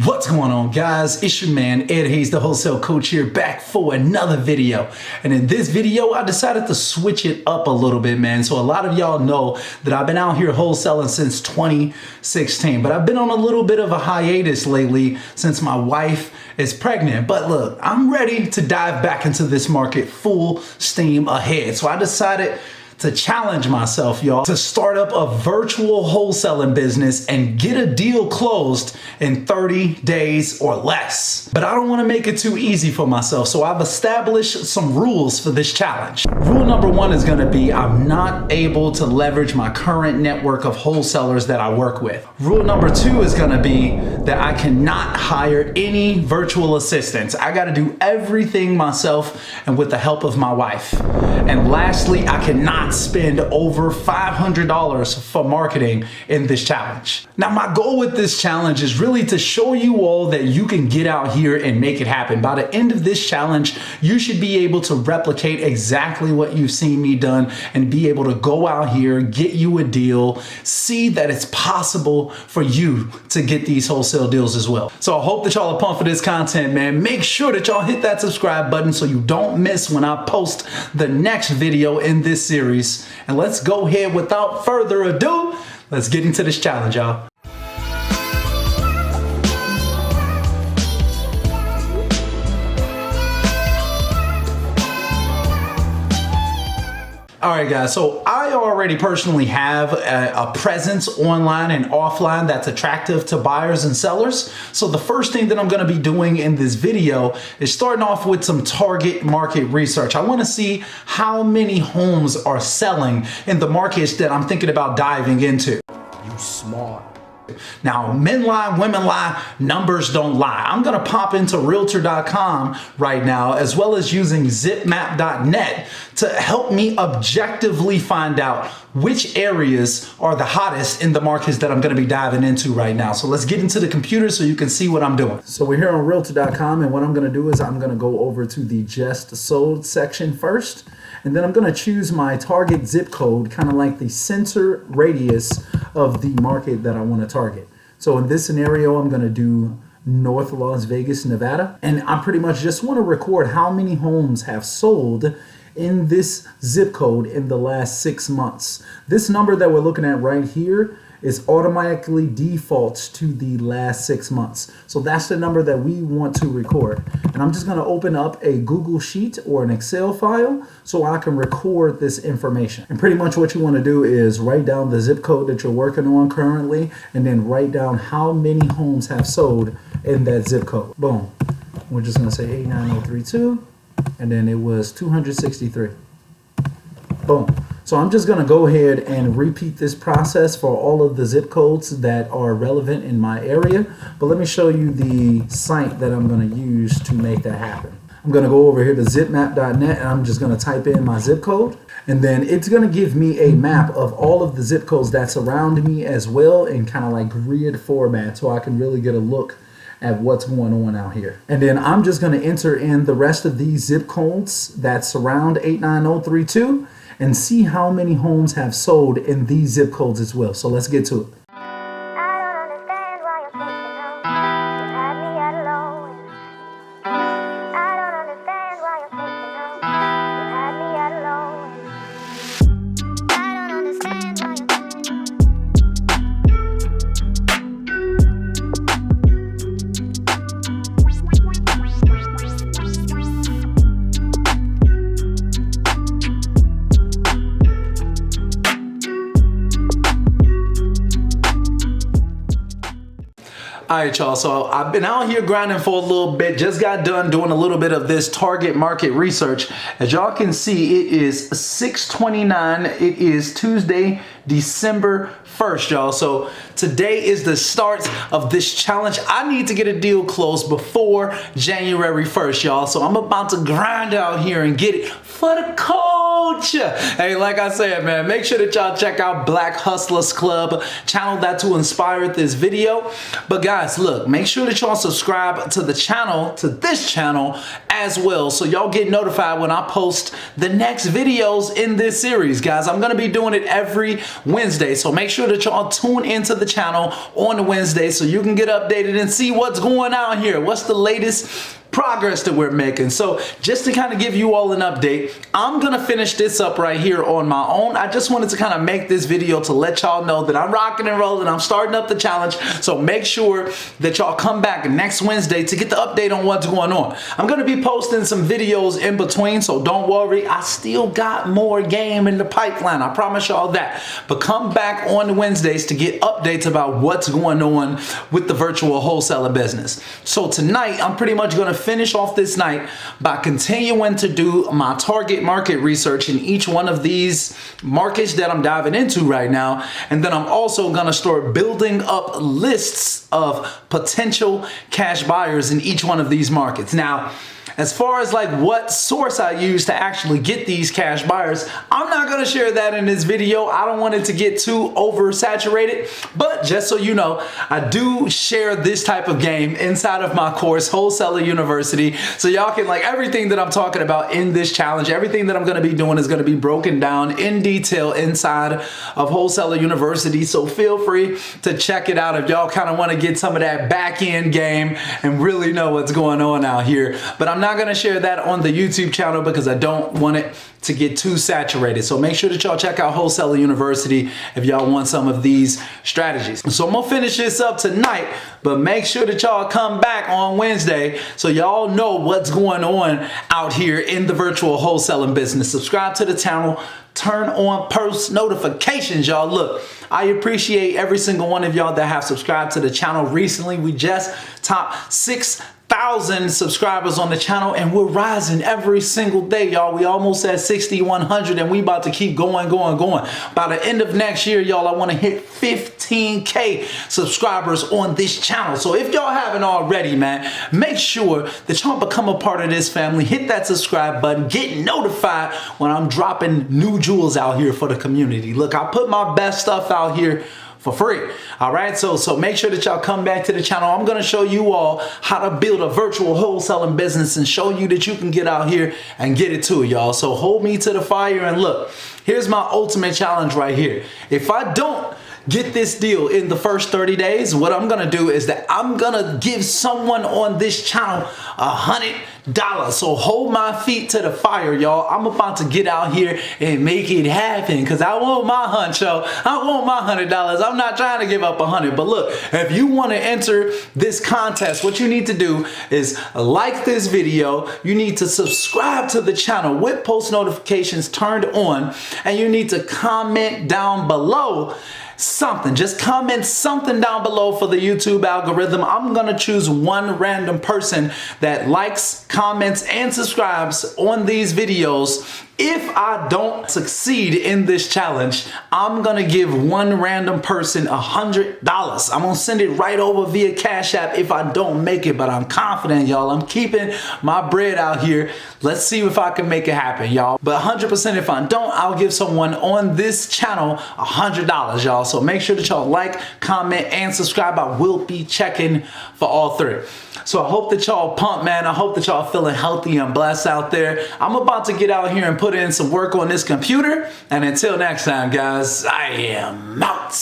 What's going on, guys? It's your man Ed Hayes, the wholesale coach here, back for another video. And in this video, I decided to switch it up a little bit, man. So a lot of y'all know that I've been out here wholesaling since 2016, but I've been on a little bit of a hiatus lately since my wife is pregnant. But look, I'm ready to dive back into this market full steam ahead. So I decided to challenge myself, y'all, to start up a virtual wholesaling business and get a deal closed in 30 days or less. But I don't want to make it too easy for myself, so I've established some rules for this challenge. Rule number one is going to be I'm not able to leverage my current network of wholesalers that I work with. Rule number two is going to be that I cannot hire any virtual assistants. I got to do everything myself and with the help of my wife. And lastly, I cannot spend over $500 for marketing in this challenge. Now, my goal with this challenge is really to show you all that you can get out here and make it happen. By the end of this challenge, you should be able to replicate exactly what you've seen me done and be able to go out here, get you a deal, see that it's possible for you to get these wholesale deals as well. So I hope that y'all are pumped for this content, man. Make sure that y'all hit that subscribe button so you don't miss when I post the next video in this series. And let's go ahead without further ado. Let's get into this challenge, y'all. All right, guys, so I already personally have a presence online and offline that's attractive to buyers and sellers. So the first thing that I'm going to be doing in this video is starting off with some target market research. I want to see how many homes are selling in the markets that I'm thinking about diving into. You smart. Now, men lie, women lie, numbers don't lie. I'm going to pop into realtor.com right now, as well as using zipmap.net to help me objectively find out which areas are the hottest in the markets that I'm going to be diving into right now. So let's get into the computer so you can see what I'm doing. So we're here on realtor.com, and what I'm going to do is I'm going to go over to the just sold section first. And then I'm going to choose my target zip code, kind of like the center radius of the market that I want to target. So in this scenario, I'm going to do North Las Vegas, Nevada. And I pretty much just want to record how many homes have sold in this zip code in the last 6 months. This number that we're looking at right here is automatically defaults to the last 6 months. So that's the number that we want to record. And I'm just going to open up a Google Sheet or an Excel file so I can record this information. And pretty much what you want to do is write down the zip code that you're working on currently, and then write down how many homes have sold in that zip code. Boom. We're just going to say 89032, and then it was 263. Boom. So I'm just going to go ahead and repeat this process for all of the zip codes that are relevant in my area. But let me show you the site that I'm going to use to make that happen. I'm going to go over here to zipmap.net, and I'm just going to type in my zip code. And then it's going to give me a map of all of the zip codes that surround me as well, in kind of like grid format, so I can really get a look at what's going on out here. And then I'm just going to enter in the rest of these zip codes that surround 89032 and see how many homes have sold in these zip codes as well. So let's get to it. All right, y'all, so I've been out here grinding for a little bit, just got done doing a little bit of this target market research. As y'all can see, it is 6:29. It is Tuesday, December 1st, y'all. So today is the start of this challenge. I need to get a deal closed before January 1st, y'all. So I'm about to grind out here and get it for the code. Ouch! Hey, like I said, man, make sure that y'all check out Black Hustlers Club channel. That's who inspired this video. But guys, look, make sure that y'all subscribe to the channel, to this channel as well, so y'all get notified when I post the next videos in this series. Guys, I'm gonna be doing it every Wednesday, so make sure that y'all tune into the channel on the Wednesday so you can get updated and see what's going on here. What's the latest progress that we're making. So just to kind of give you all an update, I'm gonna finish this up right here on my own. I just wanted to kind of make this video to let y'all know that I'm rocking and rolling. I'm starting up the challenge. So make sure that y'all come back next Wednesday to get the update on what's going on. I'm gonna be posting some videos in between, so don't worry. I still got more game in the pipeline. I promise y'all that. But come back on the Wednesdays to get updates about what's going on with the virtual wholesaler business. So tonight, I'm pretty much gonna finish off this night by continuing to do my target market research in each one of these markets that I'm diving into right now. And then I'm also gonna start building up lists of potential cash buyers in each one of these markets. Now, as far as like what source I use to actually get these cash buyers, I'm not gonna share that in this video. I don't want it to get too oversaturated, but just so you know, I do share this type of game inside of my course, Wholesaler University. So y'all can, like, everything that I'm talking about in this challenge, everything that I'm gonna be doing is gonna be broken down in detail inside of Wholesaler University. So feel free to check it out if y'all kind of wanna get some of that back end game and really know what's going on out here. But I'm not gonna share that on the YouTube channel because I don't want it to get too saturated. So make sure that y'all check out Wholesaler University if y'all want some of these strategies. So I'm gonna finish this up tonight, but make sure that y'all come back on Wednesday so y'all know what's going on out here in the virtual wholesaling business. Subscribe to the channel, turn on post notifications, y'all. Look, I appreciate every single one of y'all that have subscribed to the channel recently. We just topped 6,000 subscribers on the channel, and we're rising every single day, y'all. We almost at 6,100, and we about to keep going. By the end of next year, y'all, I want to hit 15K subscribers on this channel. So if y'all haven't already, man, make sure that y'all become a part of this family. Hit that subscribe button. Get notified when I'm dropping new jewels out here for the community. Look, I put my best stuff out here for free. All right, so make sure that y'all come back to the channel. I'm gonna show you all how to build a virtual wholesaling business and show you that you can get out here and get it to y'all. So hold me to the fire, and look, here's my ultimate challenge right here. If I don't get this deal in the first 30 days, what I'm gonna do is that I'm gonna give someone on this channel $100. So hold my feet to the fire, y'all. I'm about to get out here and make it happen because I want my huncho. I want my $100. I'm not trying to give up 100. But look, if you want to enter this contest, what you need to do is like this video. You need to subscribe to the channel with post notifications turned on, and you need to comment down below something. Just comment something down below for the YouTube algorithm. I'm gonna choose one random person that likes, comments, and subscribes on these videos. If I don't succeed in this challenge, I'm gonna give one random person $100. I'm gonna send it right over via Cash App if I don't make it, but I'm confident, y'all. I'm keeping my bread out here. Let's see if I can make it happen, y'all. But 100% if I don't, I'll give someone on this channel $100, y'all. So make sure that y'all like, comment, and subscribe. I will be checking for all three. So I hope that y'all pumped, man. I hope that y'all feeling healthy and blessed out there. I'm about to get out here and put in some work on this computer. And until next time, guys, I am out.